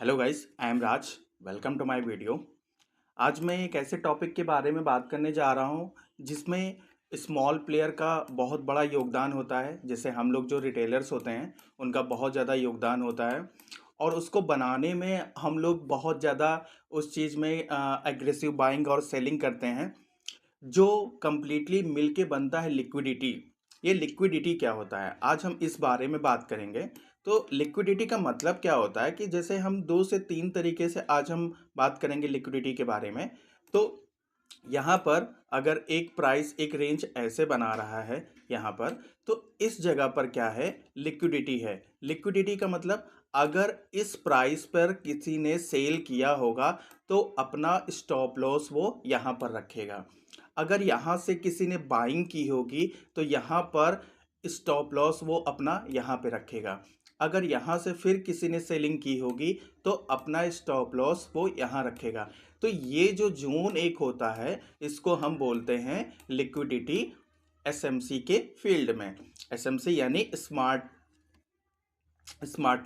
Hello guys, I am Raj. Welcome to my video. आज मैं एक ऐसे टॉपिक के बारे में बात करने जा रहा हूँ जिसमें स्मॉल प्लेयर का बहुत बड़ा योगदान होता है। जैसे हम लोग जो रिटेलर्स होते हैं उनका बहुत ज़्यादा योगदान होता है और उसको बनाने में हम लोग बहुत ज़्यादा उस चीज़ में एग्रेसिव बाइंग और सेलिंग करते हैं। जो कंप्लीटली मिल के बनता है लिक्विडिटी। ये लिक्विडिटी क्या होता है, आज हम इस बारे में बात करेंगे। तो लिक्विडिटी का मतलब क्या होता है कि जैसे हम दो से तीन तरीके से आज हम बात करेंगे लिक्विडिटी के बारे में। तो यहाँ पर अगर एक प्राइस एक रेंज ऐसे बना रहा है यहाँ पर, तो इस जगह पर क्या है, लिक्विडिटी है। लिक्विडिटी का मतलब अगर इस प्राइस पर किसी ने सेल किया होगा तो अपना स्टॉप लॉस वो यहाँ पर रखेगा। अगर यहाँ से किसी ने बाइंग की होगी तो यहाँ पर स्टॉप लॉस वो अपना यहाँ पे रखेगा। अगर यहाँ से फिर किसी ने सेलिंग की होगी तो अपना स्टॉप लॉस वो यहाँ रखेगा। तो ये जो जोन एक होता है इसको हम बोलते हैं लिक्विडिटी। एसएमसी के फील्ड में, एसएमसी यानी स्मार्ट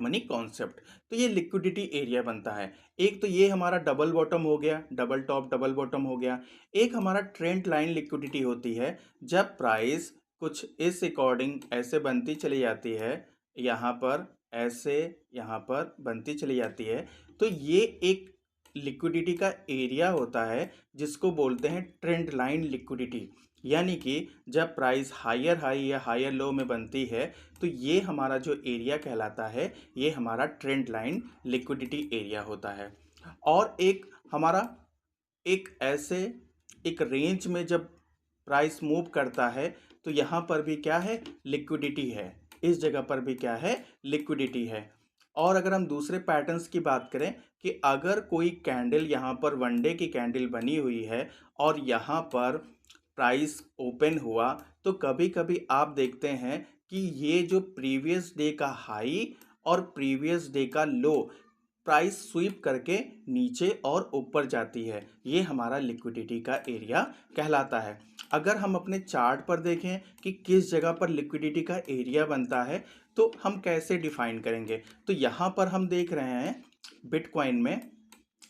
मनी कॉन्सेप्ट। तो ये लिक्विडिटी एरिया बनता है। एक तो ये हमारा डबल बॉटम हो गया, डबल टॉप डबल बॉटम हो गया। एक हमारा ट्रेंड लाइन लिक्विडिटी होती है, जब प्राइस कुछ इस अकॉर्डिंग ऐसे बनती चली जाती है, यहाँ पर ऐसे यहाँ पर बनती चली जाती है। तो ये एक लिक्विडिटी का एरिया होता है जिसको बोलते हैं ट्रेंड लाइन लिक्विडिटी। यानी कि जब प्राइस हायर हाई या हायर लो में बनती है तो ये हमारा जो एरिया कहलाता है, ये हमारा ट्रेंड लाइन लिक्विडिटी एरिया होता है। और एक हमारा एक ऐसे एक रेंज में जब प्राइस मूव करता है तो यहाँ पर भी क्या है, लिक्विडिटी है। इस जगह पर भी क्या है, लिक्विडिटी है। और अगर हम दूसरे पैटर्न्स की बात करें कि अगर कोई कैंडल यहाँ पर वन डे की कैंडल बनी हुई है और यहाँ पर प्राइस ओपन हुआ, तो कभी कभी आप देखते हैं कि ये जो प्रीवियस डे का हाई और प्रीवियस डे का लो प्राइस स्वीप करके नीचे और ऊपर जाती है। ये हमारा लिक्विडिटी का एरिया कहलाता है। अगर हम अपने चार्ट पर देखें कि किस जगह पर लिक्विडिटी का एरिया बनता है तो हम कैसे डिफाइन करेंगे। तो यहाँ पर हम देख रहे हैं बिटकॉइन में,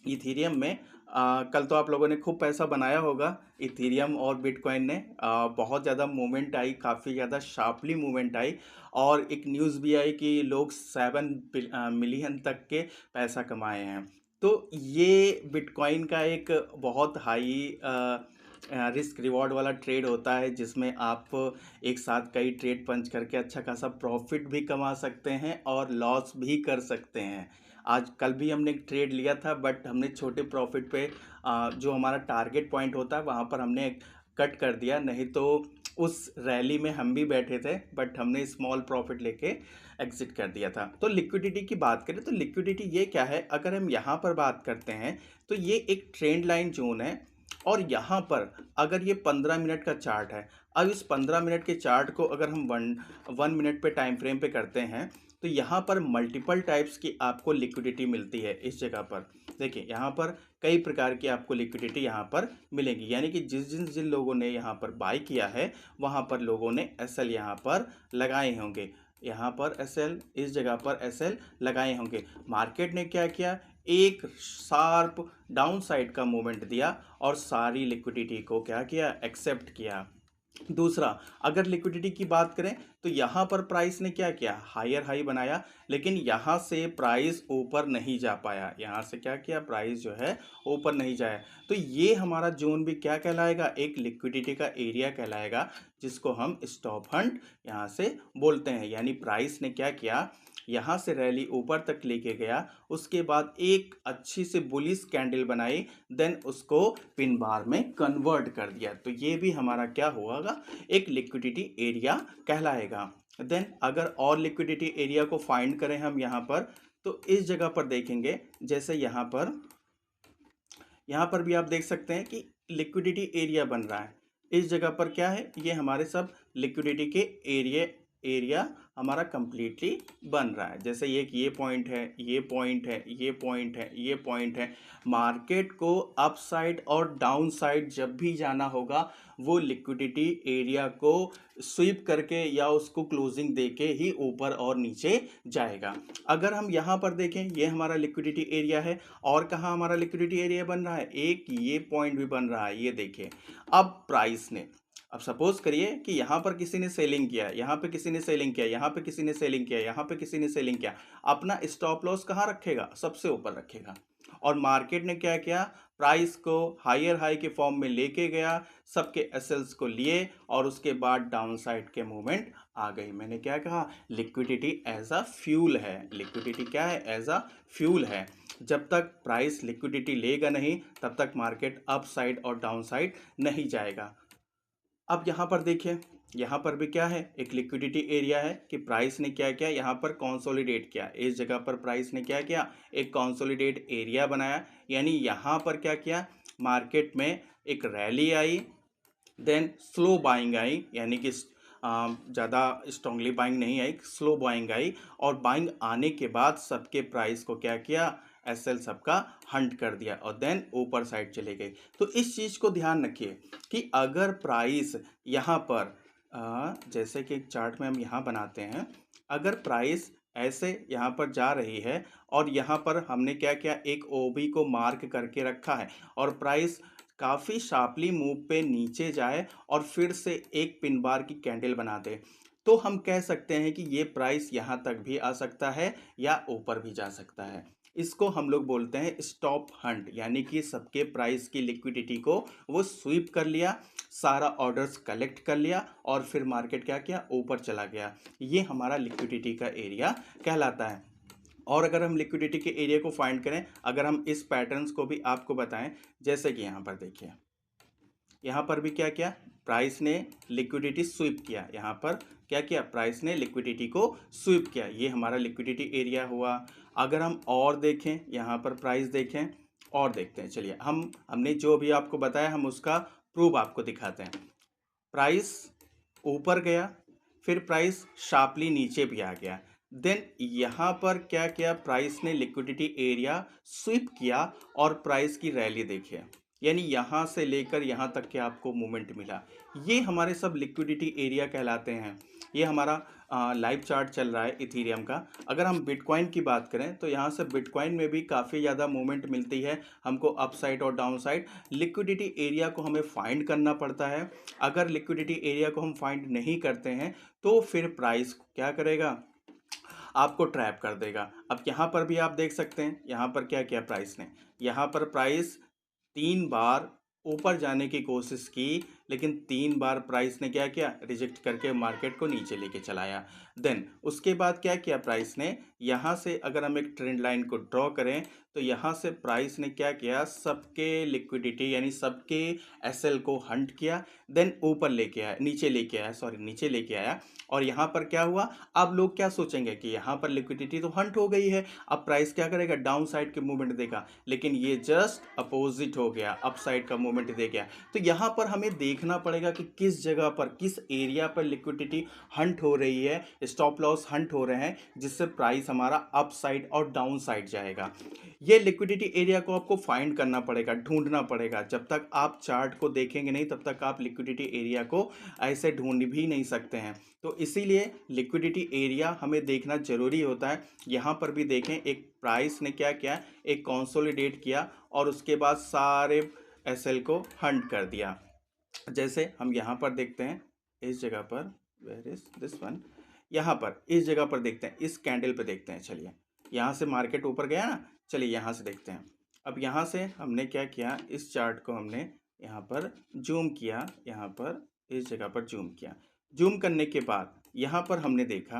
इथीरियम में। कल तो आप लोगों ने खूब पैसा बनाया होगा इथीरियम और बिटकॉइन ने। बहुत ज़्यादा मूवमेंट आई, काफ़ी ज़्यादा शार्पली मूवमेंट आई और एक न्यूज़ भी आई कि लोग 7 मिलियन तक के पैसा कमाए हैं। तो ये बिटकॉइन का एक बहुत हाई रिस्क रिवॉर्ड वाला ट्रेड होता है जिसमें आप एक साथ कई ट्रेड पंच करके अच्छा खासा प्रॉफिट भी कमा सकते हैं और लॉस भी कर सकते हैं। आज कल भी हमने एक ट्रेड लिया था बट हमने छोटे प्रॉफिट पे जो हमारा टारगेट पॉइंट होता है वहाँ पर हमने कट कर दिया, नहीं तो उस रैली में हम भी बैठे थे बट हमने स्मॉल प्रॉफिट लेके एग्जिट कर दिया था। तो लिक्विडिटी की बात करें तो लिक्विडिटी ये क्या है, अगर हम यहाँ पर बात करते हैं तो ये एक ट्रेंड लाइन जोन है और यहाँ पर अगर ये 15 मिनट का चार्ट है। अब इस 15 मिनट के चार्ट को अगर हम वन मिनट पे टाइम फ्रेम पे करते हैं तो यहाँ पर मल्टीपल टाइप्स की आपको लिक्विडिटी मिलती है। इस जगह पर देखिए, यहाँ पर कई प्रकार की आपको लिक्विडिटी यहाँ पर मिलेगी। यानी कि जिन लोगों ने यहाँ पर बाई किया है वहाँ पर लोगों ने एसएल यहाँ पर लगाए होंगे, यहाँ पर एसएल, इस जगह पर एसएल लगाए होंगे। मार्केट ने क्या किया, एक शार्प डाउन साइड का मूवमेंट दिया और सारी लिक्विडिटी को क्या किया, एक्सेप्ट किया। दूसरा, अगर लिक्विडिटी की बात करें तो यहाँ पर प्राइस ने क्या किया, हायर हाई बनाया लेकिन यहाँ से प्राइस ऊपर नहीं जा पाया। यहाँ से क्या किया, प्राइस जो है ऊपर नहीं जाया। तो ये हमारा जोन भी क्या कहलाएगा, एक लिक्विडिटी का एरिया कहलाएगा जिसको हम स्टॉप हंट यहाँ से बोलते हैं। यानी प्राइस ने क्या किया, यहाँ से रैली ऊपर तक लेके गया, उसके बाद एक अच्छी से बुलिश कैंडल बनाई, देन उसको पिन बार में कन्वर्ट कर दिया। तो ये भी हमारा क्या होगा, एक लिक्विडिटी एरिया कहलाएगा। देन अगर और लिक्विडिटी एरिया को फाइंड करें हम यहाँ पर, तो इस जगह पर देखेंगे, जैसे यहाँ पर भी आप देख सकते हैं कि लिक्विडिटी एरिया बन रहा है। इस जगह पर क्या है, ये हमारे सब लिक्विडिटी के एरिया एरिया हमारा कंप्लीटली बन रहा है। जैसे ये पॉइंट है, ये पॉइंट है, ये पॉइंट है, ये पॉइंट है। मार्केट को अप साइड और डाउन साइड जब भी जाना होगा वो लिक्विडिटी एरिया को स्वीप करके या उसको क्लोजिंग देके ही ऊपर और नीचे जाएगा। अगर हम यहाँ पर देखें, ये हमारा लिक्विडिटी एरिया है और कहाँ हमारा लिक्विडिटी एरिया बन रहा है, एक ये पॉइंट भी बन रहा है, ये देखिए। अब प्राइस ने, अब सपोज करिए कि यहाँ पर किसी ने सेलिंग किया, यहाँ पे किसी ने सेलिंग किया, यहाँ पे किसी ने सेलिंग किया, यहाँ पे किसी ने सेलिंग किया, अपना स्टॉप लॉस कहाँ रखेगा, सबसे ऊपर रखेगा। और मार्केट ने क्या किया, प्राइस को हायर हाई के फॉर्म में लेके गया, सबके एसएल्स को लिए और उसके बाद डाउन साइड के मूवमेंट आ गई। मैंने क्या कहा, लिक्विडिटी एज अ फ्यूल है। लिक्विडिटी क्या है, एज अ फ्यूल है। जब तक प्राइस लिक्विडिटी लेगा नहीं तब तक मार्केट अप साइड और डाउन साइड नहीं जाएगा। अब यहाँ पर देखिए, यहाँ पर भी क्या है, एक लिक्विडिटी एरिया है कि प्राइस ने क्या किया, यहाँ पर कंसोलिडेट किया। इस जगह पर प्राइस ने क्या किया, एक कंसोलिडेट एरिया बनाया। यानी यहाँ पर क्या किया, मार्केट में एक rally I, then slow buying I, यानी कि ज़्यादा स्ट्रांगली बाइंग नहीं आई, स्लो बाइंग आई। और बाइंग आने के बाद सबके प्राइस को क्या किया, एसएल सबका हंट कर दिया और देन ऊपर साइड चले गए। तो इस चीज़ को ध्यान रखिए कि अगर प्राइस यहाँ पर जैसे कि एक चार्ट में हम यहाँ बनाते हैं, अगर प्राइस ऐसे यहाँ पर जा रही है और यहाँ पर हमने क्या किया, एक ओबी को मार्क करके रखा है और प्राइस काफ़ी शार्पली मूव पे नीचे जाए और फिर से एक पिन बार की कैंडल बना दे, तो हम कह सकते हैं कि ये प्राइस यहाँ तक भी आ सकता है या ऊपर भी जा सकता है। इसको हम लोग बोलते हैं स्टॉप हंट, यानी कि सबके प्राइस की लिक्विडिटी को वो स्वीप कर लिया, सारा ऑर्डर्स कलेक्ट कर लिया और फिर मार्केट क्या किया, ऊपर चला गया। ये हमारा लिक्विडिटी का एरिया कहलाता है। और अगर हम लिक्विडिटी के एरिया को फाइंड करें, अगर हम इस पैटर्न्स को भी आपको बताएं, जैसे कि यहाँ पर देखिए, यहाँ पर भी क्या किया, प्राइस ने लिक्विडिटी स्वीप किया। यहाँ पर क्या किया, प्राइस ने लिक्विडिटी को स्वीप किया। ये हमारा लिक्विडिटी एरिया हुआ। अगर हम और देखें, यहाँ पर प्राइस देखें और देखते हैं, चलिए हमने जो भी आपको बताया हम उसका प्रूफ आपको दिखाते हैं। प्राइस ऊपर गया, फिर प्राइस शार्पली नीचे भी आ गया, देन यहाँ पर क्या किया, प्राइस ने लिक्विडिटी एरिया स्वीप किया और प्राइस की रैली देखिए, यानी यहाँ से लेकर यहाँ तक के आपको मूवमेंट मिला। ये हमारे सब लिक्विडिटी एरिया कहलाते हैं। ये हमारा लाइव चार्ट चल रहा है इथीरियम का। अगर हम बिटकॉइन की बात करें तो यहाँ से बिटकॉइन में भी काफ़ी ज़्यादा मूवमेंट मिलती है हमको, अप साइड और डाउन साइड। लिक्विडिटी एरिया को हमें फाइंड करना पड़ता है। अगर लिक्विडिटी एरिया को हम फाइंड नहीं करते हैं तो फिर प्राइस क्या करेगा, आपको ट्रैप कर देगा। अब यहाँ पर भी आप देख सकते हैं, यहाँ पर क्या किया प्राइस ने, यहाँ पर प्राइस 3 बार ऊपर जाने की कोशिश की, लेकिन 3 बार प्राइस ने क्या किया, रिजेक्ट करके मार्केट को नीचे लेके चलाया। देन उसके बाद क्या किया प्राइस ने, यहाँ से अगर हम एक ट्रेंड लाइन को ड्रॉ करें तो यहाँ से प्राइस ने क्या किया, सबके लिक्विडिटी यानी सबके एसएल को हंट किया, देन ऊपर लेके आया, नीचे लेके आया, नीचे लेके आया। और यहाँ पर क्या हुआ, अब लोग क्या सोचेंगे कि यहाँ पर लिक्विडिटी तो हंट हो गई है, अब प्राइस क्या करेगा, डाउन साइड के मूवमेंट देगा, लेकिन ये जस्ट अपोजिट हो गया, अप साइड का मूवमेंट दे गया। तो यहाँ पर हमें देखना पड़ेगा कि किस जगह पर, किस एरिया पर लिक्विडिटी हंट हो रही है, स्टॉप लॉस हंट हो रहे हैं, जिससे प्राइस हमारा अप साइड और डाउन साइड जाएगा। ये लिक्विडिटी एरिया को आपको फाइंड करना पड़ेगा, ढूंढना पड़ेगा। जब तक आप चार्ट को देखेंगे नहीं तब तक आप लिक्विडिटी एरिया को ऐसे ढूंढ भी नहीं सकते हैं। तो इसीलिए लिक्विडिटी एरिया हमें देखना जरूरी होता है। यहाँ पर भी देखें, एक प्राइस ने क्या किया, एक कंसोलिडेट किया और उसके बाद सारे एसएल को हंट कर दिया। जैसे हम यहाँ पर देखते हैं, इस जगह पर, वेयर इज दिस वन, यहाँ पर इस जगह पर देखते हैं, इस कैंडल पे देखते हैं। चलिए, यहाँ से मार्केट ऊपर गया ना, चलिए यहाँ से देखते हैं। अब यहाँ से हमने क्या किया, इस चार्ट को हमने यहाँ पर जूम किया, यहाँ पर इस जगह पर जूम किया। जूम करने के बाद यहाँ पर हमने देखा,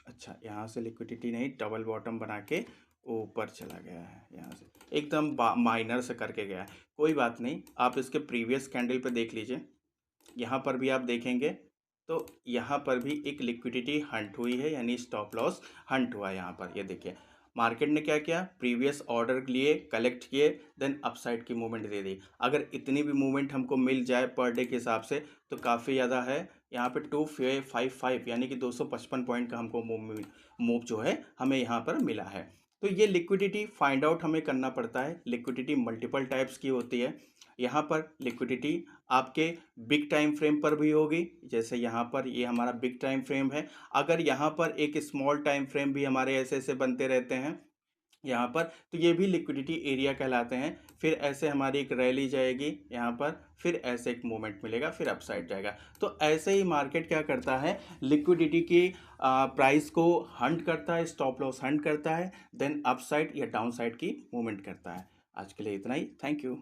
अच्छा यहाँ से लिक्विडिटी नहीं, डबल बॉटम बना के ऊपर चला गया है, यहाँ से एकदम माइनर से करके गया है। कोई बात नहीं, आप इसके प्रीवियस कैंडल पे देख लीजिए, यहाँ पर भी आप देखेंगे तो यहाँ पर भी एक लिक्विडिटी हंट हुई है, यानी स्टॉप लॉस हंट हुआ है। यहाँ पर ये देखिए, मार्केट ने क्या किया, प्रीवियस ऑर्डर लिए, कलेक्ट किए, देन अपसाइड की मूवमेंट दे दी। अगर इतनी भी मूवमेंट हमको मिल जाए पर डे के हिसाब से तो काफ़ी ज़्यादा है। यहाँ पे 255 यानी कि 255 पॉइंट का हमको मूव जो है हमें यहाँ पर मिला है। तो ये लिक्विडिटी फाइंड आउट हमें करना पड़ता है। लिक्विडिटी मल्टीपल टाइप्स की होती है। यहाँ पर लिक्विडिटी आपके बिग टाइम फ्रेम पर भी होगी, जैसे यहाँ पर ये हमारा बिग टाइम फ्रेम है। अगर यहाँ पर एक स्मॉल टाइम फ्रेम भी हमारे ऐसे ऐसे बनते रहते हैं यहाँ पर, तो ये भी लिक्विडिटी एरिया कहलाते हैं। फिर ऐसे हमारी एक रैली जाएगी यहाँ पर, फिर ऐसे एक मूवमेंट मिलेगा, फिर अपसाइड जाएगा। तो ऐसे ही मार्केट क्या करता है, लिक्विडिटी की प्राइस को हंट करता है, स्टॉप लॉस हंट करता है, देन अपसाइड या डाउन साइड की मूवमेंट करता है। आज के लिए इतना ही। Thank you.